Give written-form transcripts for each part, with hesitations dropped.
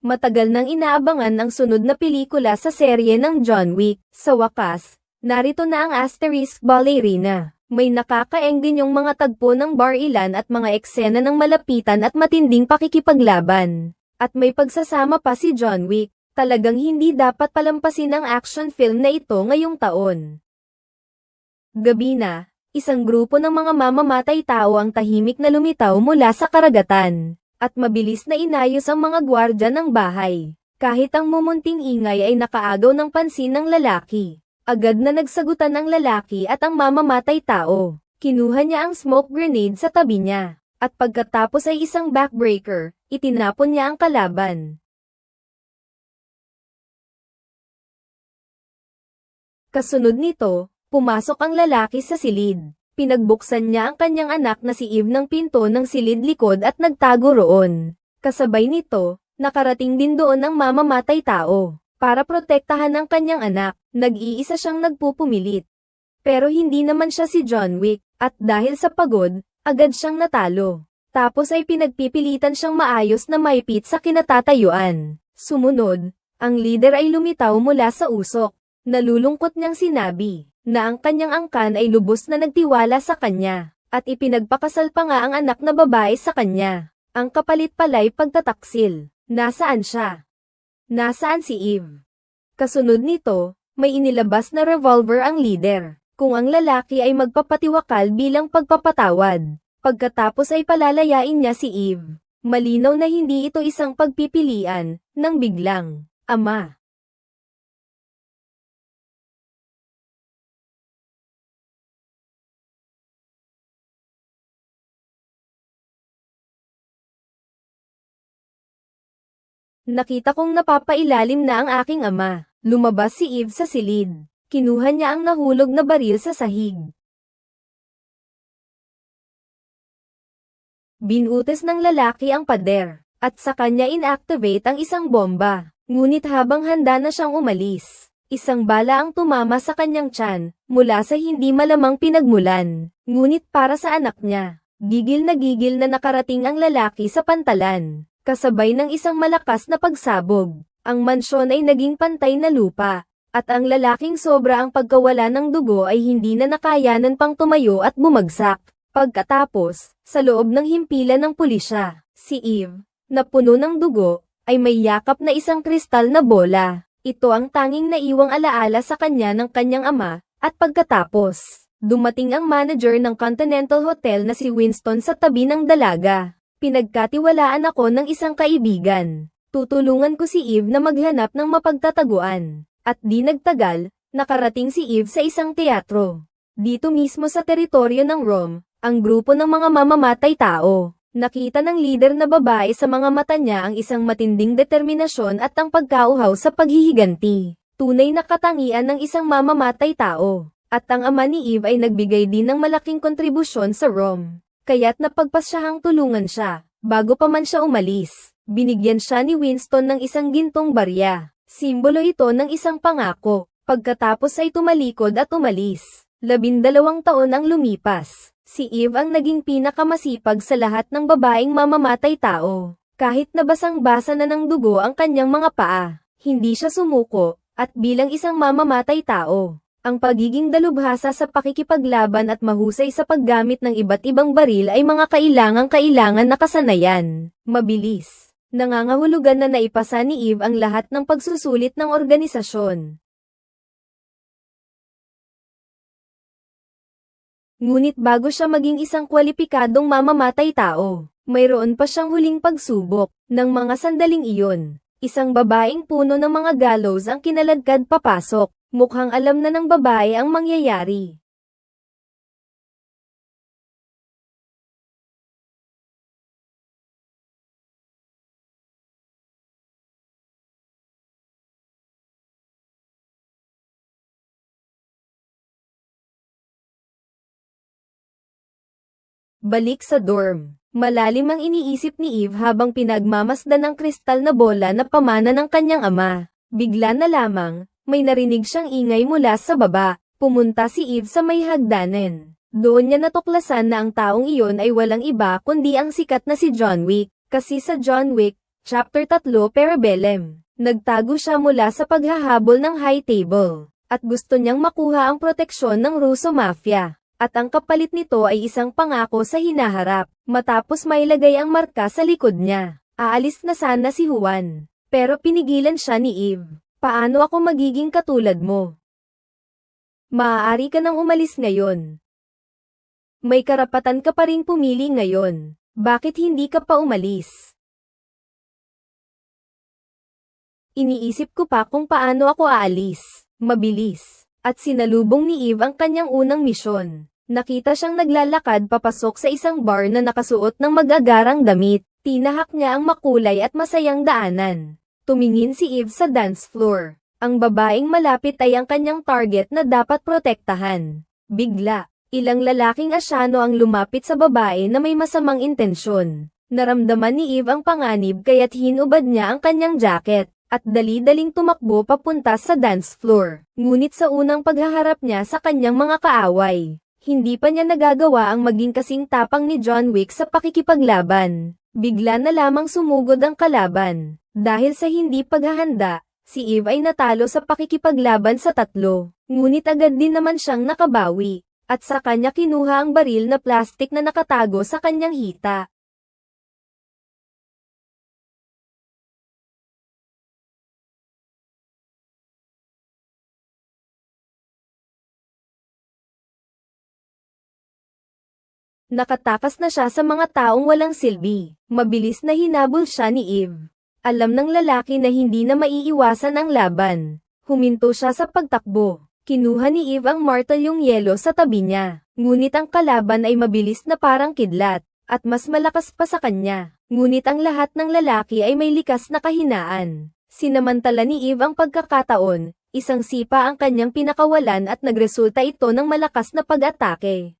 Matagal nang inaabangan ang sunod na pelikula sa serye ng John Wick. Sa wakas, narito na ang Asterisk Ballerina. May nakakaenggan yung mga tagpo ng bar-ilan at mga eksena ng malapitan at matinding pakikipaglaban. At may pagsasama pa si John Wick. Talagang hindi dapat palampasin ang action film na ito ngayong taon. Gabi na, isang grupo ng mga mamamatay tao ang tahimik na lumitaw mula sa karagatan, at mabilis na inayos ang mga gwardya ng bahay. Kahit ang mumunting ingay ay nakaagaw ng pansin ng lalaki. Agad na nagsagutan ang lalaki at ang mamamatay tao. Kinuha niya ang smoke grenade sa tabi niya, at pagkatapos ay isang backbreaker, itinapon niya ang kalaban. Kasunod nito, pumasok ang lalaki sa silid. Pinagbuksan niya ang kanyang anak na si Eve ng pinto ng silid likod at nagtago roon. Kasabay nito, nakarating din doon ang mamamatay tao. Para protektahan ang kanyang anak, nag-iisa siyang nagpupumilit. Pero hindi naman siya si John Wick, at dahil sa pagod, agad siyang natalo. Tapos ay pinagpipilitan siyang maayos na maipit sa kinatatayuan. Sumunod, ang leader ay lumitaw mula sa usok. Nalulungkot niyang sinabi na ang kanyang angkan ay lubos na nagtiwala sa kanya, at ipinagpakasal pa nga ang anak na babae sa kanya. Ang kapalit pala'y pagtataksil. Nasaan siya? Nasaan si Eve? Kasunod nito, may inilabas na revolver ang leader, kung ang lalaki ay magpapatiwakal bilang pagpapatawad. Pagkatapos ay palalayain niya si Eve. Malinaw na hindi ito isang pagpipilian, nang biglang, Ama. Nakita kong napapailalim na ang aking ama. Lumabas si Eve sa silid. Kinuha niya ang nahulog na baril sa sahig. Binutis ng lalaki ang pader, at sa kanya inactivate ang isang bomba. Ngunit habang handa na siyang umalis, isang bala ang tumama sa kanyang tiyan, mula sa hindi malamang pinagmulan. Ngunit para sa anak niya, gigil na nakarating ang lalaki sa pantalan. Kasabay ng isang malakas na pagsabog, ang mansyon ay naging pantay na lupa, at ang lalaking sobra ang pagkawala ng dugo ay hindi na nakayanan pang tumayo at bumagsak. Pagkatapos, sa loob ng himpilan ng pulisya, si Eve, na puno ng dugo, ay may yakap na isang kristal na bola. Ito ang tanging naiwang alaala sa kanya ng kanyang ama, at pagkatapos, dumating ang manager ng Continental Hotel na si Winston sa tabi ng dalaga. Pinagkatiwalaan ako ng isang kaibigan. Tutulungan ko si Eve na maghanap ng mapagtataguan. At di nagtagal, nakarating si Eve sa isang teatro. Dito mismo sa teritoryo ng Rome, ang grupo ng mga mamamatay tao. Nakita ng lider na babae sa mga mata niya ang isang matinding determinasyon at ang pagkauhaw sa paghihiganti. Tunay na katangian ng isang mamamatay tao. At ang ama ni Eve ay nagbigay din ng malaking kontribusyon sa Rome. Kaya't napagpasyahang tulungan siya. Bago pa man siya umalis, binigyan siya ni Winston ng isang gintong barya. Simbolo ito ng isang pangako. Pagkatapos ay tumalikod at umalis. 12 taon ang lumipas. Si Eve ang naging pinakamasipag sa lahat ng babaeng mamamatay tao. Kahit nabasang-basa na ng dugo ang kanyang mga paa, hindi siya sumuko, at bilang isang mamamatay tao, ang pagiging dalubhasa sa pakikipaglaban at mahusay sa paggamit ng iba't ibang baril ay mga kailangan na kasanayan. Mabilis, nangangahulugan na naipasa ni Eve ang lahat ng pagsusulit ng organisasyon. Ngunit bago siya maging isang kwalipikadong mamamatay tao, mayroon pa siyang huling pagsubok. Ng mga sandaling iyon, isang babaeng puno ng mga gallows ang kinaladkad papasok. Mukhang alam na ng babae ang mangyayari. Balik sa dorm. Malalim ang iniisip ni Eve habang pinagmamasdan ng kristal na bola na pamana ng kanyang ama. Bigla na lamang, may narinig siyang ingay mula sa baba. Pumunta si Eve sa may hagdanan. Doon niya natuklasan na ang taong iyon ay walang iba kundi ang sikat na si John Wick. Kasi sa John Wick, Chapter 3 Parabellum. Nagtago siya mula sa paghahabol ng High Table, at gusto niyang makuha ang proteksyon ng Russo Mafia. At ang kapalit nito ay isang pangako sa hinaharap, matapos mailagay ang marka sa likod niya. Aalis na sana si Juan, pero pinigilan siya ni Eve. Paano ako magiging katulad mo? Maaari ka nang umalis ngayon. May karapatan ka pa ring pumili ngayon. Bakit hindi ka pa umalis? Iniisip ko pa kung paano ako aalis. Mabilis. At sinalubong ni Eve ang kanyang unang misyon. Nakita siyang naglalakad papasok sa isang bar na nakasuot ng mag-agarang damit. Tinahak niya ang makulay at masayang daanan. Tumingin si Eve sa dance floor. Ang babaeng malapit ay ang kanyang target na dapat protektahan. Bigla, ilang lalaking asyano ang lumapit sa babae na may masamang intensyon. Naramdaman ni Eve ang panganib kaya't hinubad niya ang kanyang jacket, at dali-daling tumakbo papunta sa dance floor. Ngunit sa unang paghaharap niya sa kanyang mga kaaway, hindi pa niya nagagawa ang maging kasing tapang ni John Wick sa pakikipaglaban. Bigla na lamang sumugod ang kalaban. Dahil sa hindi paghahanda, si Eve ay natalo sa pakikipaglaban sa tatlo, ngunit agad din naman siyang nakabawi, at sa kanya kinuha ang baril na plastik na nakatago sa kanyang hita. Nakatakas na siya sa mga taong walang silbi. Mabilis na hinabol siya ni Eve. Alam ng lalaki na hindi na maiiwasan ang laban. Huminto siya sa pagtakbo. Kinuha ni Eve ang martilyong yelo sa tabi niya. Ngunit ang kalaban ay mabilis na parang kidlat, at mas malakas pa sa kanya. Ngunit ang lahat ng lalaki ay may likas na kahinaan. Sinamantala ni Eve ang pagkakataon, isang sipa ang kanyang pinakawalan at nagresulta ito ng malakas na pag-atake.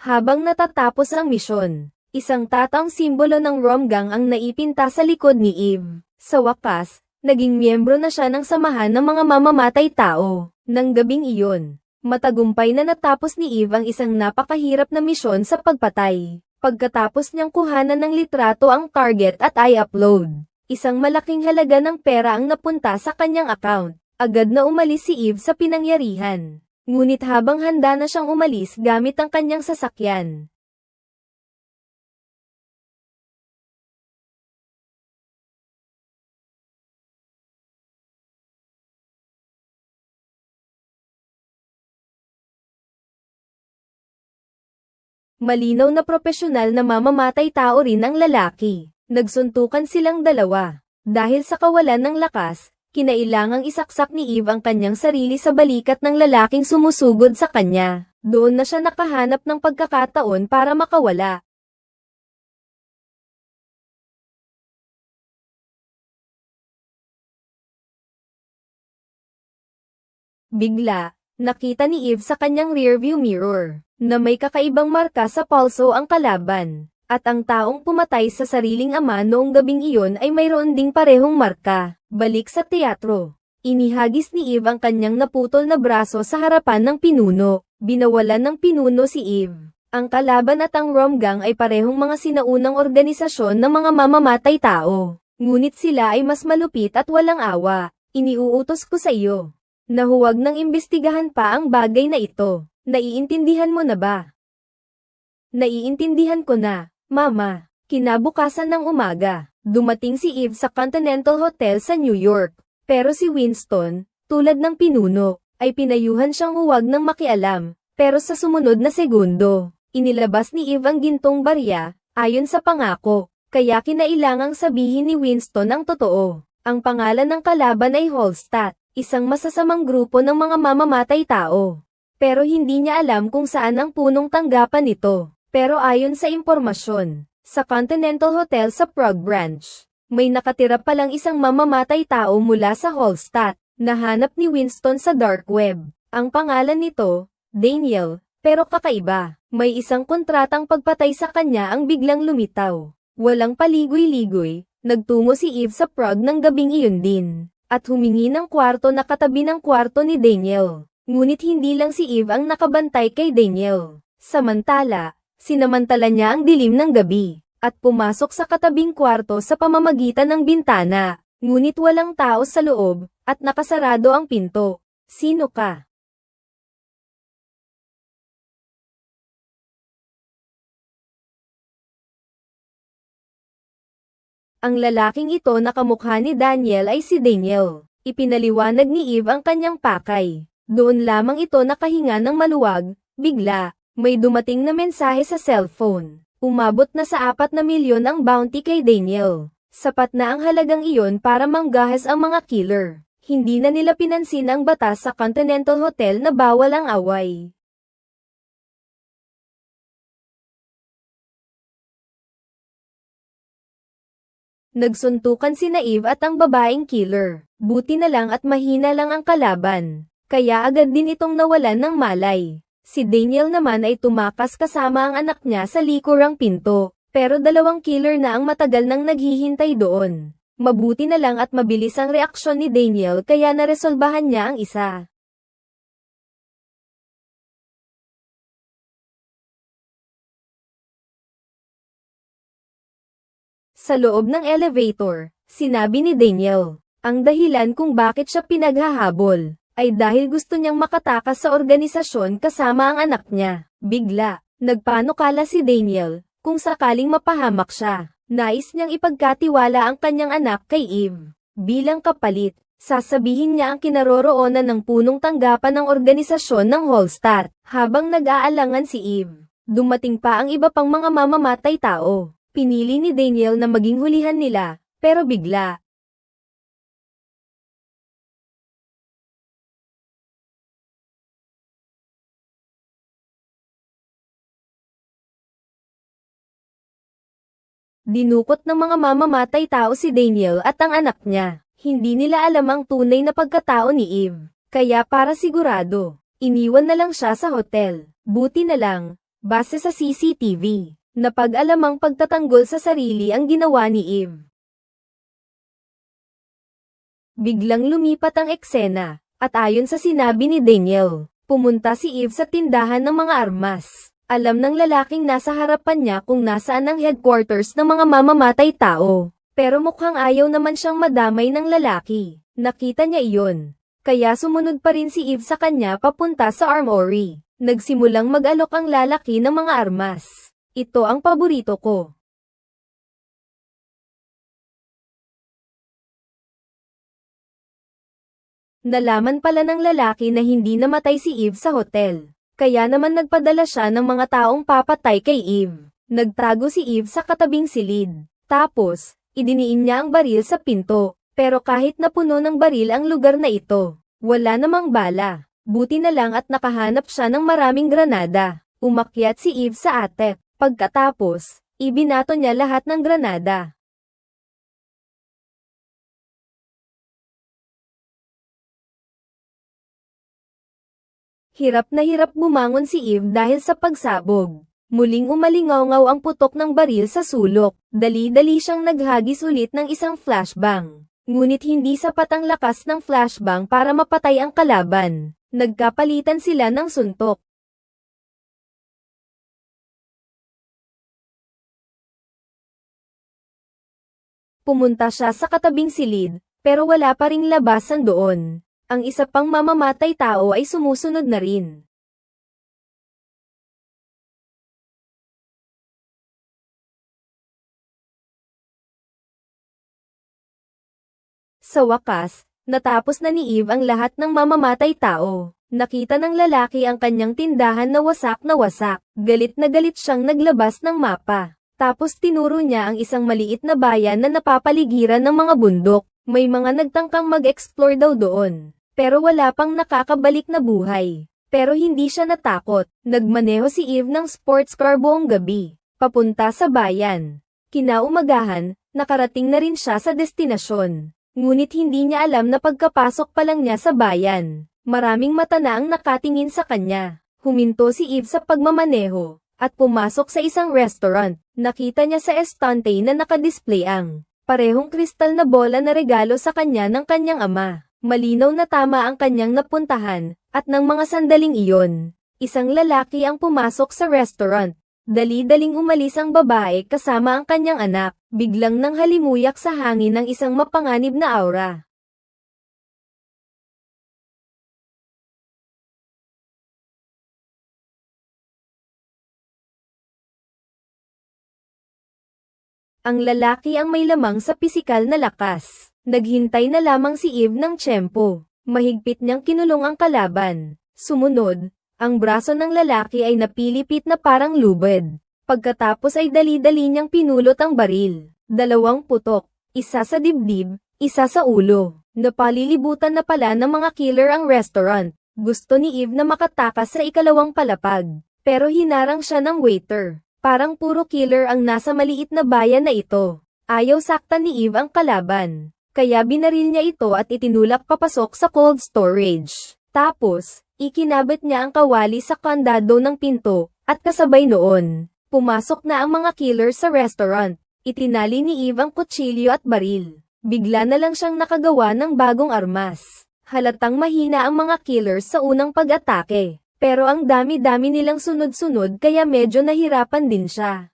Habang natatapos ang misyon, isang tataong simbolo ng Romgang ang naipinta sa likod ni Eve. Sa wakas, naging miyembro na siya ng samahan ng mga mamamatay tao. Nang gabing iyon, matagumpay na natapos ni Eve ang isang napakahirap na misyon sa pagpatay. Pagkatapos niyang kuhanan ng litrato ang target at i-upload, isang malaking halaga ng pera ang napunta sa kanyang account. Agad na umalis si Eve sa pinangyarihan. Ngunit habang handa na siyang umalis gamit ang kanyang sasakyan, malinaw na propesyonal na mamamatay tao rin ang lalaki. Nagsuntukan silang dalawa. Dahil sa kawalan ng lakas, kinailangang isaksak ni Eve ang kanyang sarili sa balikat ng lalaking sumusugod sa kanya. Doon na siya nakahanap ng pagkakataon para makawala. Bigla, nakita ni Eve sa kanyang rearview mirror, na may kakaibang marka sa palso ang kalaban. At ang taong pumatay sa sariling ama noong gabing iyon ay mayroon ding parehong marka. Balik sa teatro. Inihagis ni Eve ang kanyang naputol na braso sa harapan ng pinuno. Binawalan ng pinuno si Eve. Ang kalaban at ang Romgang ay parehong mga sinaunang organisasyon ng mga mamamatay tao. Ngunit sila ay mas malupit at walang awa. Iniuutos ko sa iyo na huwag nang imbestigahan pa ang bagay na ito. Naiintindihan mo na ba? Naiintindihan ko na. Mama. Kinabukasan ng umaga, dumating si Eve sa Continental Hotel sa New York. Pero si Winston, tulad ng pinuno, ay pinayuhan siyang huwag nang makialam. Pero sa sumunod na segundo, inilabas ni Eve ang gintong barya, ayon sa pangako. Kaya kinailangang sabihin ni Winston ang totoo. Ang pangalan ng kalaban ay Holstat, isang masasamang grupo ng mga mamamatay tao. Pero hindi niya alam kung saan ang punong tanggapan nito. Pero ayon sa impormasyon, sa Continental Hotel sa Prague Branch, may nakatira palang isang mamamatay tao mula sa Holstat. Nahanap ni Winston sa dark web. Ang pangalan nito, Daniel, pero kakaiba. May isang kontratang pagpatay sa kanya ang biglang lumitaw. Walang paligoy-ligoy, nagtungo si Eve sa Prague ng gabing iyon din, at humingi ng kwarto na katabi ng kwarto ni Daniel. Ngunit hindi lang si Eve ang nakabantay kay Daniel. Samantala, Sinamantala niya ang dilim ng gabi, at pumasok sa katabing kwarto sa pamamagitan ng bintana, ngunit walang tao sa loob, at nakasarado ang pinto. Sino ka? Ang lalaking ito na kamukha ni Daniel ay si Daniel. Ipinaliwanag ni Eve ang kanyang pakay. Doon lamang ito nakahinga ng maluwag, bigla, may dumating na mensahe sa cellphone. Umabot na sa 4 na milyon ang bounty kay Daniel. Sapat na ang halagang iyon para manggahas ang mga killer. Hindi na nila pinansin ang batas sa Continental Hotel na bawal ang away. Nagsuntukan sina Eve at ang babaeng killer. Buti na lang at mahina lang ang kalaban. Kaya agad din itong nawalan ng malay. Si Daniel naman ay tumakas kasama ang anak niya sa likurang pinto. Pero 2 killer na ang matagal nang naghihintay doon. Mabuti na lang at mabilis ang reaksyon ni Daniel kaya naresolbahan niya ang isa. Sa loob ng elevator, sinabi ni Daniel, ang dahilan kung bakit siya pinaghahabol, ay dahil gusto niyang makatakas sa organisasyon kasama ang anak niya. Bigla, nagpanukala si Daniel, kung sakaling mapahamak siya, nais niyang ipagkatiwala ang kanyang anak kay Eve. Bilang kapalit, sasabihin niya ang kinaroroonan ng punong tanggapan ng organisasyon ng Hallstatt. Habang nag-aalangan si Eve, dumating pa ang iba pang mga mamamatay tao. Pinili ni Daniel na maging hulihan nila, pero bigla. Dinukot ng mga mamamatay tao si Daniel at ang anak niya. Hindi nila alam ang tunay na pagkatao ni Eve. Kaya para sigurado, iniwan na lang siya sa hotel. Buti na lang, base sa CCTV. Napag-alamang pagtatanggol sa sarili ang ginawa ni Eve. Biglang lumipat ang eksena, at ayon sa sinabi ni Daniel, pumunta si Eve sa tindahan ng mga armas. Alam ng lalaking nasa harapan niya kung nasaan ang headquarters ng mga mamamatay tao. Pero mukhang ayaw naman siyang madamay ng lalaki. Nakita niya iyon. Kaya sumunod pa rin si Eve sa kanya papunta sa armory. Nagsimulang mag-alok ang lalaki ng mga armas. Ito ang paborito ko. Nalaman pala ng lalaki na hindi namatay si Eve sa hotel. Kaya naman nagpadala siya ng mga taong papatay kay Eve. Nagtago si Eve sa katabing silid. Tapos, idiniin niya ang baril sa pinto. Pero kahit napuno ng baril ang lugar na ito, wala namang bala. Buti na lang at nakahanap siya ng maraming granada. Umakyat si Eve sa atep. Pagkatapos, ibinato niya lahat ng granada. Hirap na hirap bumangon si Eve dahil sa pagsabog. Muling umalingaw-ngaw ang putok ng baril sa sulok. Dali-dali siyang naghagis ulit ng isang flashbang. Ngunit hindi sapat ang lakas ng flashbang para mapatay ang kalaban. Nagkapalitan sila ng suntok. Pumunta siya sa katabing silid, pero wala pa ring labasan doon. Ang isa pang mamamatay tao ay sumusunod na rin. Sa wakas, natapos na ni Eve ang lahat ng mamamatay tao. Nakita ng lalaki ang kanyang tindahan na wasak na wasak. Galit na galit siyang naglabas ng mapa. Tapos tinuro niya ang isang maliit na bayan na napapaligiran ng mga bundok. May mga nagtangkang mag-explore daw doon. Pero wala pang nakakabalik na buhay. Pero hindi siya natakot. Nagmaneho si Eve ng sports car buong gabi, papunta sa bayan. Kinaumagahan, nakarating na rin siya sa destinasyon. Ngunit hindi niya alam na pagkapasok pa lang niya sa bayan, maraming mata na ang nakatingin sa kanya. Huminto si Eve sa pagmamaneho, at pumasok sa isang restaurant. Nakita niya sa estante na nakadisplay ang parehong kristal na bola na regalo sa kanya ng kanyang ama. Malinaw na tama ang kanyang napuntahan, at ng mga sandaling iyon, isang lalaki ang pumasok sa restaurant. Dali-daling umalis ang babae kasama ang kanyang anak, biglang nang halimuyak sa hangin ng isang mapanganib na aura. Ang lalaki ang may lamang sa pisikal na lakas. Naghintay na lamang si Eve ng tiyempo. Mahigpit niyang kinulong ang kalaban. Sumunod, ang braso ng lalaki ay napilipit na parang lubid. Pagkatapos ay dali-dali niyang pinulot ang baril. 2 putok, isa sa dibdib, isa sa ulo. Napalilibutan na pala ng mga killer ang restaurant. Gusto ni Eve na makatakas sa ikalawang palapag. Pero hinarang siya ng waiter. Parang puro killer ang nasa maliit na bayan na ito. Ayaw saktan ni Eve ang kalaban. Kaya binaril niya ito at itinulak papasok sa cold storage. Tapos, ikinabit niya ang kawali sa kandado ng pinto, at kasabay noon, pumasok na ang mga killer sa restaurant. Itinali ni Eve ang kutsilyo at baril. Bigla na lang siyang nakagawa ng bagong armas. Halatang mahina ang mga killers sa unang pag-atake. Pero ang dami-dami nilang sunod-sunod kaya medyo nahirapan din siya.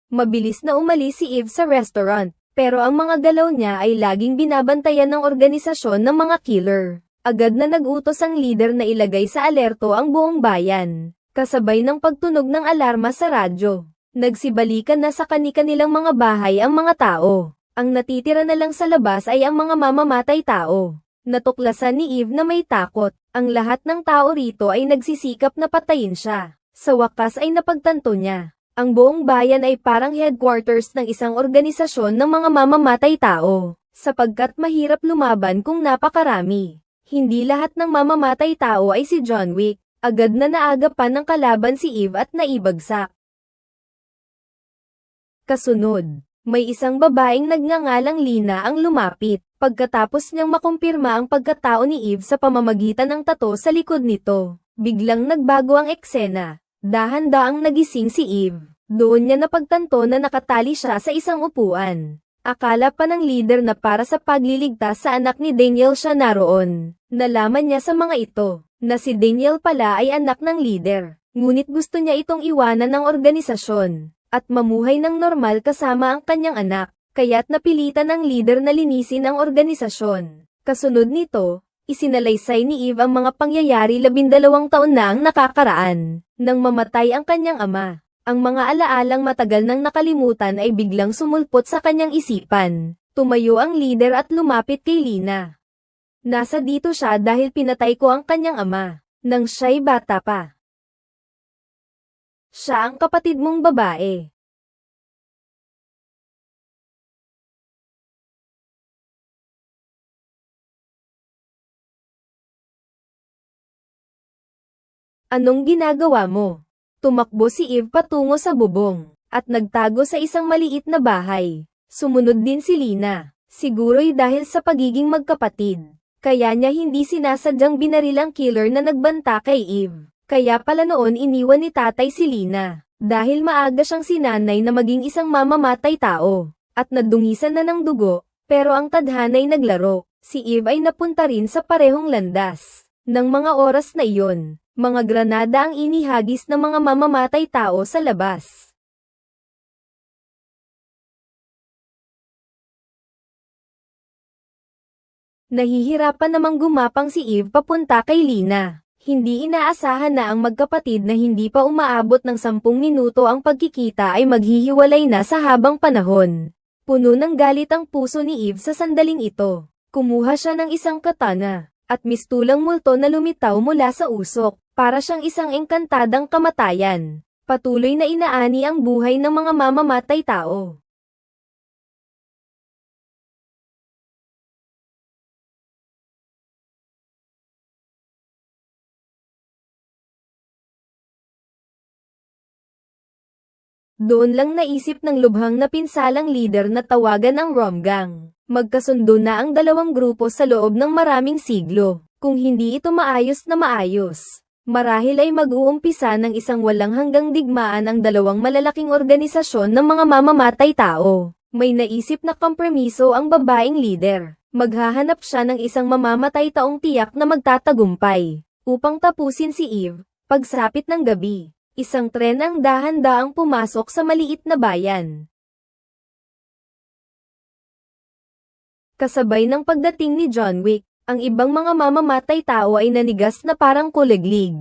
Mabilis na umalis si Eve sa restaurant. Pero ang mga galaw niya ay laging binabantayan ng organisasyon ng mga killer. Agad na nag-utos ang leader na ilagay sa alerto ang buong bayan, kasabay ng pagtunog ng alarma sa radyo. Nagsibalikan na sa kani-kanilang mga bahay ang mga tao. Ang natitira na lang sa labas ay ang mga mamamatay tao. Natuklasan ni Eve na may takot. Ang lahat ng tao rito ay nagsisikap na patayin siya. Sa wakas ay napagtanto niya. Ang buong bayan ay parang headquarters ng isang organisasyon ng mga mamamatay tao, sapagkat mahirap lumaban kung napakarami. Hindi lahat ng mamamatay tao ay si John Wick. Agad na naagapan ng kalaban si Eve at naibagsak. Kasunod, may isang babaeng nagngangalang Lina ang lumapit, pagkatapos niyang makumpirma ang pagkatao ni Eve sa pamamagitan ng tato sa likod nito. Biglang nagbago ang eksena. Dahan-daang nagising si Eve. Doon niya napagtanto na nakatali siya sa isang upuan. Akala pa ng leader na para sa pagliligtas sa anak ni Daniel siya naroon. Nalaman niya sa mga ito, na si Daniel pala ay anak ng leader. Ngunit gusto niya itong iwanan ng organisasyon, at mamuhay ng normal kasama ang kanyang anak, kaya't napilitan ng leader na linisin ang organisasyon. Kasunod nito, isinalaysay ni Eve ang mga pangyayari 12 taon na ang nakakaraan, nang mamatay ang kanyang ama. Ang mga alaalang matagal nang nakalimutan ay biglang sumulpot sa kanyang isipan. Tumayo ang leader at lumapit kay Lina. Nasa dito siya dahil pinatay ko ang kanyang ama, nang siya'y bata pa. Siya ang kapatid mong babae. Anong ginagawa mo? Tumakbo si Eve patungo sa bubong, at nagtago sa isang maliit na bahay. Sumunod din si Lina, siguro'y dahil sa pagiging magkapatid. Kaya niya hindi sinasadyang binaril ang killer na nagbanta kay Eve. Kaya pala noon iniwan ni tatay si Lina, dahil maaga siyang sinanay na maging isang mamamatay tao, at nadungisan na ng dugo, pero ang tadhana'y naglaro. Si Eve ay napunta rin sa parehong landas. Nang mga oras na iyon, mga granada ang inihagis ng mga mamamatay tao sa labas. Nahihirapan namang gumapang si Eve papunta kay Lina. Hindi inaasahan na ang magkapatid na hindi pa umaabot ng 10 minuto ang pagkikita ay maghihiwalay na sa habang panahon. Puno ng galit ang puso ni Eve sa sandaling ito. Kumuha siya ng isang katana, at mistulang multo na lumitaw mula sa usok. Para siyang isang engkantadang kamatayan. Patuloy na inaani ang buhay ng mga mamamatay tao. Doon lang naisip ng lubhang na pinsalang leader na tawagan ang Romgang. Magkasundo na ang dalawang grupo sa loob ng maraming siglo. Kung hindi ito maayos na maayos, Marahil ay mag-uumpisa ng isang walang hanggang digmaan ang dalawang malalaking organisasyon ng mga mamamatay tao. May naisip na kompromiso ang babaeng lider. Maghahanap siya ng isang mamamatay taong tiyak na magtatagumpay. Upang tapusin si Eve, pagsapit ng gabi, isang tren ang dahan-daang pumasok sa maliit na bayan. Kasabay ng pagdating ni John Wick, ang ibang mga mamamatay tao ay nanigas na parang kuliglig.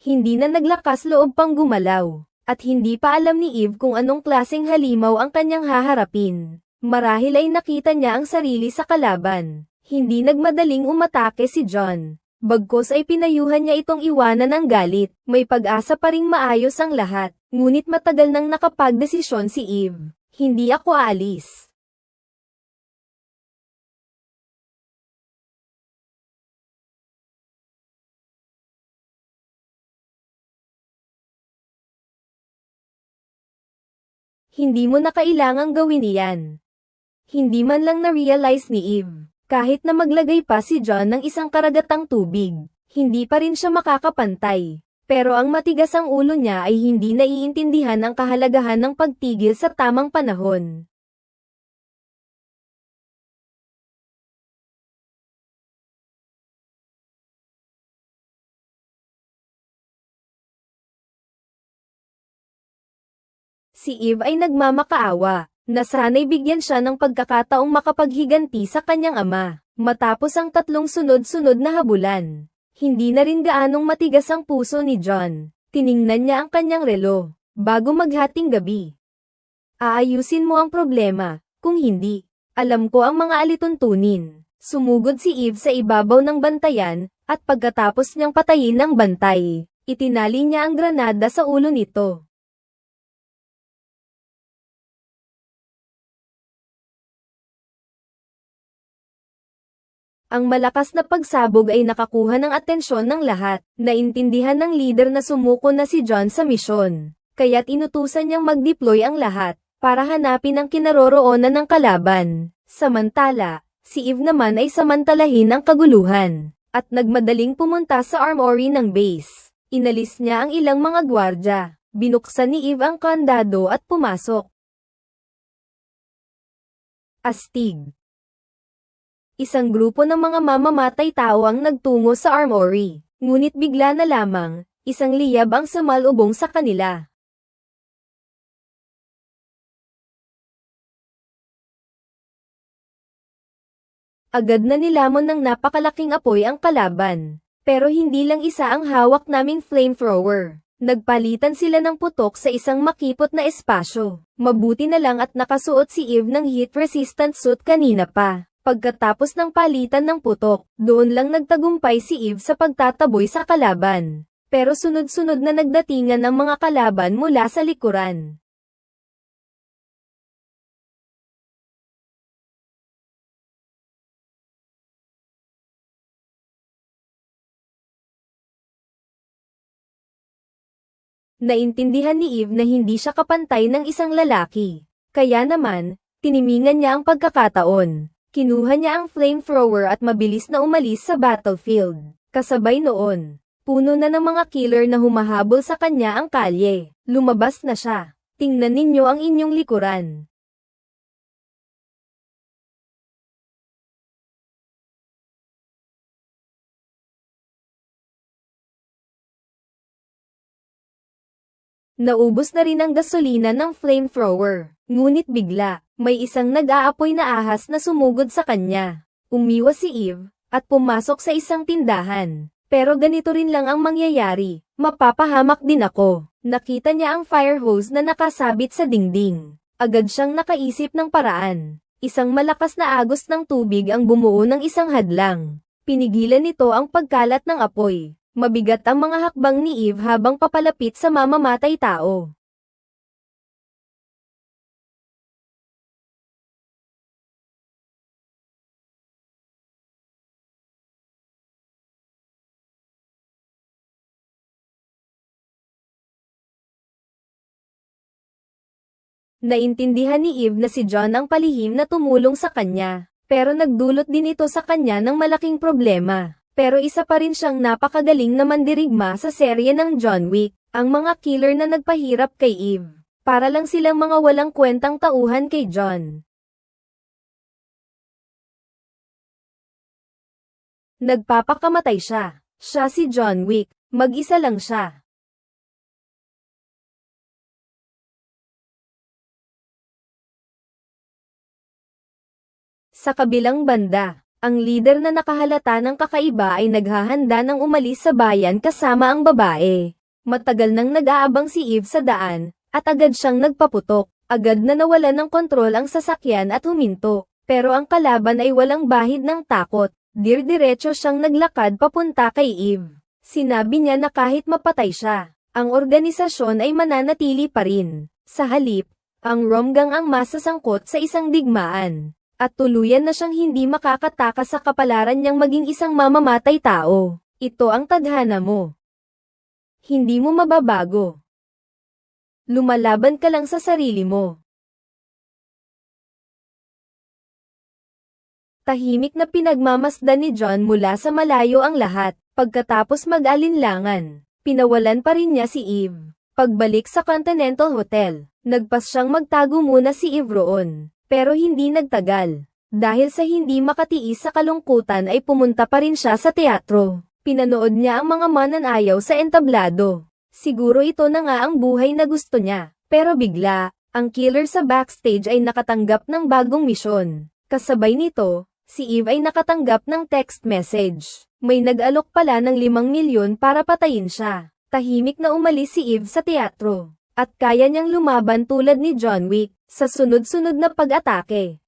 Hindi na naglakas loob pang gumalaw, at hindi pa alam ni Eve kung anong klaseng halimaw ang kanyang haharapin. Marahil ay nakita niya ang sarili sa kalaban. Hindi nagmadaling umatake si John. Bagkus ay pinayuhan niya itong iwanan ng galit. May pag-asa pa ring maayos ang lahat, ngunit matagal nang nakapagdesisyon si Eve. Hindi ako aalis. Hindi mo na kailangang gawin iyan. Hindi man lang na-realize ni Eve. Kahit na maglagay pa si John ng isang karagatang tubig, hindi pa rin siya makakapantay. Pero ang matigas ang ulo niya ay hindi naiintindihan ang kahalagahan ng pagtigil sa tamang panahon. Si Eve ay nagmamakaawa, na sana'y bigyan siya ng pagkakataong makapaghiganti sa kanyang ama, matapos ang 3 sunod-sunod na habulan. Hindi na rin gaanong matigas ang puso ni John. Tiningnan niya ang kanyang relo, bago maghating gabi. Aayusin mo ang problema, kung hindi, alam ko ang mga alituntunin. Sumugod si Eve sa ibabaw ng bantayan, at pagkatapos niyang patayin ang bantay, itinali niya ang granada sa ulo nito. Ang malakas na pagsabog ay nakakuha ng atensyon ng lahat. Naintindihan ng leader na sumuko na si John sa misyon, kaya't inutusan niyang mag-deploy ang lahat, para hanapin ang kinaroroonan ng kalaban. Samantala, si Eve naman ay samantalahin ang kaguluhan, at nagmadaling pumunta sa armory ng base. Inalis niya ang ilang mga gwardya, binuksan ni Eve ang kandado at pumasok. Astig. Isang grupo ng mga mamamatay tao ang nagtungo sa armory, ngunit bigla na lamang, isang liyab ang sumalubong sa kanila. Agad na nilamon ng napakalaking apoy ang kalaban, pero hindi lang isa ang hawak naming flamethrower. Nagpalitan sila ng putok sa isang makipot na espasyo. Mabuti na lang at nakasuot si Eve ng heat-resistant suit kanina pa. Pagkatapos ng palitan ng putok, doon lang nagtagumpay si Eve sa pagtataboy sa kalaban. Pero sunod-sunod na nagdatingan ang mga kalaban mula sa likuran. Naintindihan ni Eve na hindi siya kapantay ng isang lalaki. Kaya naman, tinimingan niya ang pagkakataon. Kinuha niya ang flamethrower at mabilis na umalis sa battlefield. Kasabay noon, puno na ng mga killer na humahabol sa kanya ang kalye. Lumabas na siya. Tingnan ninyo ang inyong likuran. Naubos na rin ang gasolina ng flamethrower. Ngunit bigla, may isang nag-aapoy na ahas na sumugod sa kanya. Umiwas si Eve, at pumasok sa isang tindahan. Pero ganito rin lang ang mangyayari, mapapahamak din ako. Nakita niya ang fire hose na nakasabit sa dingding. Agad siyang nakaisip ng paraan. Isang malakas na agos ng tubig ang bumuo ng isang hadlang. Pinigilan nito ang pagkalat ng apoy. Mabigat ang mga hakbang ni Eve habang papalapit sa mamamatay tao. Naintindihan ni Eve na si John ang palihim na tumulong sa kanya, pero nagdulot din ito sa kanya ng malaking problema. Pero isa pa rin siyang napakagaling na mandirigma sa serye ng John Wick. Ang mga killer na nagpahirap kay Eve. Para lang silang mga walang kwentang tauhan kay John. Nagpapakamatay siya. Siya si John Wick. Mag-isa lang siya. Sa kabilang banda, ang leader na nakahalata ng kakaiba ay naghahanda ng umalis sa bayan kasama ang babae. Matagal nang nag-aabang si Eve sa daan, at agad siyang nagpaputok. Agad na nawalan ng kontrol ang sasakyan at huminto. Pero ang kalaban ay walang bahid ng takot. Dir-diretso siyang naglakad papunta kay Eve. Sinabi niya na kahit mapatay siya, ang organisasyon ay mananatili pa rin. Sa halip, ang Romgang ang masasangkot sa isang digmaan. At tuluyan na siyang hindi makakatakas sa kapalaran niyang maging isang mamamatay tao. Ito ang tadhana mo. Hindi mo mababago. Lumalaban ka lang sa sarili mo. Tahimik na pinagmamasdan ni John mula sa malayo ang lahat. Pagkatapos mag-alinlangan, pinawalan pa rin niya si Eve. Pagbalik sa Continental Hotel, nagpas siyang magtago muna si Eve roon. Pero hindi nagtagal. Dahil sa hindi makatiis sa kalungkutan ay pumunta pa rin siya sa teatro. Pinanood niya ang mga mananayaw sa entablado. Siguro ito na nga ang buhay na gusto niya. Pero bigla, ang killer sa backstage ay nakatanggap ng bagong misyon. Kasabay nito, si Eve ay nakatanggap ng text message. May nag-alok pala ng 5 milyon para patayin siya. Tahimik na umalis si Eve sa teatro. At kaya niyang lumaban tulad ni John Wick sa sunod-sunod na pag-atake.